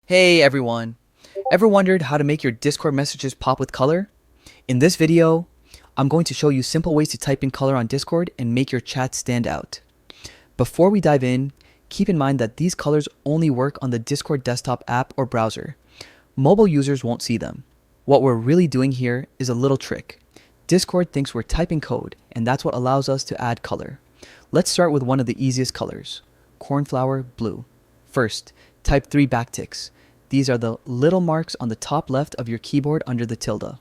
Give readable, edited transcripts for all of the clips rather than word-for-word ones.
Hey everyone! Ever wondered how to make your Discord messages pop with color? In this video, I'm going to show you simple ways to type in color on Discord and make your chat stand out. Before we dive in, keep in mind that these colors only work on the Discord desktop app or browser. Mobile users won't see them. What we're really doing here is a little trick. Discord thinks we're typing code, and that's what allows us to add color. Let's start with one of the easiest colors, cornflower blue. First, type 3 backticks. These are the little marks on the top left of your keyboard under the tilde.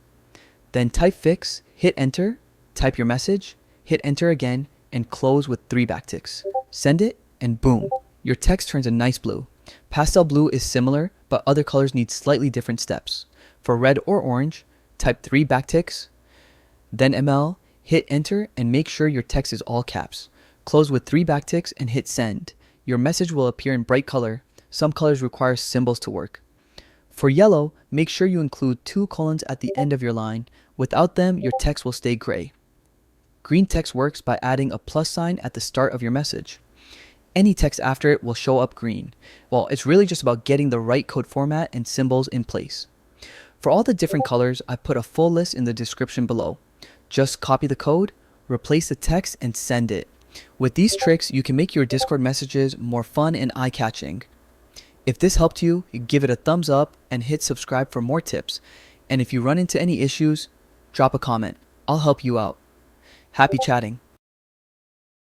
Then type fix, hit enter, type your message, hit enter again, and close with 3 backticks. Send it, and boom, your text turns a nice blue. Pastel blue is similar, but other colors need slightly different steps. For red or orange, type 3 backticks, then ML, hit enter, and make sure your text is all caps. Close with 3 backticks and hit send. Your message will appear in bright color. Some colors require symbols to work. For yellow, make sure you include 2 colons at the end of your line. Without them, your text will stay gray. Green text works by adding a plus sign at the start of your message. Any text after it will show up green. Well, it's really just about getting the right code format and symbols in place. For all the different colors, I put a full list in the description below. Just copy the code, replace the text, and send it. With these tricks, you can make your Discord messages more fun and eye-catching. If this helped you, give it a thumbs up and hit subscribe for more tips. And if you run into any issues, drop a comment. I'll help you out. Happy chatting.